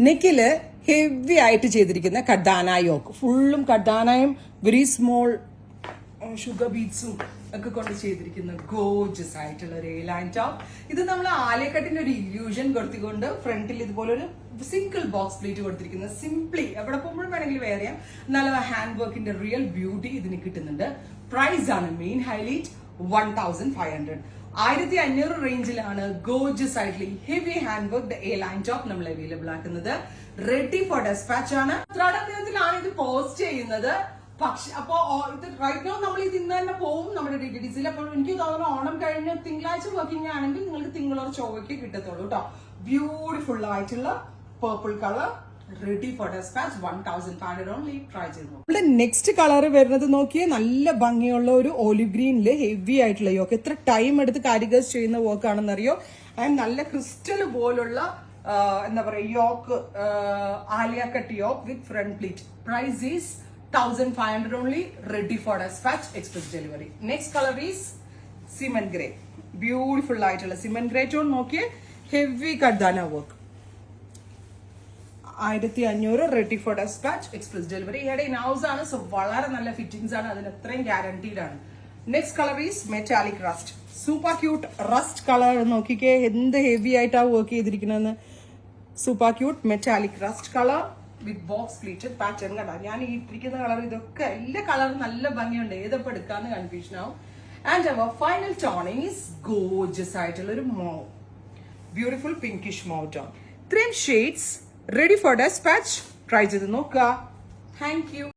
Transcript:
നെക്കില് heavy ആയിട്ട് ചെയ്തിരിക്കുന്ന കഡാന yoke, ഫുള്ളും കഡാനയും വെരി സ്മോൾ ഷുഗർ ബീഡ്സും ഒക്കെ കൊണ്ട് ചെയ്തിരിക്കുന്ന ഗോർജസ് ആയിട്ടുള്ള ഒരു എയർലൈൻ ടോപ്പ്. ഇത് നമ്മൾ ആലിയക്കട്ടിന്റെ ഒരു ഇല്യൂഷൻ കൊടുത്തുകൊണ്ട് ഫ്രണ്ടിൽ ഇതുപോലെ ഒരു സിംഗിൾ ബോക്സ് പ്ലേറ്റ് കൊടുത്തിരിക്കുന്നത്. സിംപ്ലി എവിടെ പോകുമ്പോഴും വേണമെങ്കിൽ വെയർ ചെയ്യാം. നല്ല ഹാൻഡ് വർക്കിന്റെ റിയൽ ബ്യൂട്ടി ഇതിന് കിട്ടുന്നുണ്ട്. പ്രൈസ് ആണ് മെയിൻ ഹൈലൈറ്റ്, 1500. 1500 റേഞ്ചിലാണ് ഗോർജസ് ആയിട്ടുള്ള heavy hand work airline top നമ്മൾ അവൈലബിൾ ആക്കുന്നത്. റെഡി ഫോർ ഡെസ്പാച്ച് ആണ്. ഉത്രാടത്തിലാണ് ഇത് പോസ്റ്റ് ചെയ്യുന്നത്. പക്ഷെ അപ്പോ ഇത് റൈറ്റ് നോ നമ്മൾ ഇത് ഇന്ന് തന്നെ പോവും നമ്മുടെ DTDCയിൽ. അപ്പോൾ എനിക്ക് തോന്നുന്നു ഓണം കഴിഞ്ഞ് തിങ്കളാഴ്ച വർക്കിംഗ് ആണെങ്കിൽ നിങ്ങൾക്ക് തിങ്കളോ ചൊവ്വയ്ക്ക് കിട്ടത്തുള്ളൂ കേട്ടോ. ബ്യൂട്ടിഫുൾ ആയിട്ടുള്ള purple colour, ready for dispatch, 1500 only. Try ചെയ്ത് നോക്കും. നമ്മുടെ നെക്സ്റ്റ് കളർ വരുന്നത് നോക്കിയേ, നല്ല ഭംഗിയുള്ള ഒരു ഓലിവ് ഗ്രീനില് ഹെവി ആയിട്ടുള്ള യോക്ക്. എത്ര ടൈം എടുത്ത് കാരിഗേഴ്സ് ചെയ്യുന്ന വർക്ക് ആണെന്നറിയോ. ആൻഡ് നല്ല ക്രിസ്റ്റൽ പോലുള്ള എന്താ പറയാ yoke, Alia cut yoke with front pleat. Price is 1500 only, ready for dispatch, express delivery. Next color is cement grey. Beautiful ആയിട്ടുള്ള cement grey tone. നോക്കിയേ, heavy കർദാന work. 1500, ready for dispatch, express delivery. ഇവിടെ in house ആണ്, so വളരെ നല്ല fittings ആണ്, അതിന് അത്രയും guaranteed ആണ്. Next colour is metallic rust. Super cute rust colour. നോക്കിക്കേ എന്ത് ഹെവി ആയിട്ടാണ് വർക്ക് ചെയ്തിരിക്കുന്നതെന്ന്. Super cute metallic rust colour with box pleated pattern. കണ്ട ഞാൻ ഈ ഇട്ടിരിക്കുന്ന കളർ, ഇതൊക്കെ എല്ലാ കളറും നല്ല ഭംഗിയുണ്ട്, ഏതപ്പോ എടുക്കാന്ന് കൺഫ്യൂഷൻ ആവും. And our final tone is gorgeous ആയിട്ടുള്ള ഒരു mauve, beautiful pinkish mauve tone. ഇത്രയും shades ready for dispatch. Try ചെയ്ത് നോക്കുക. Thank U.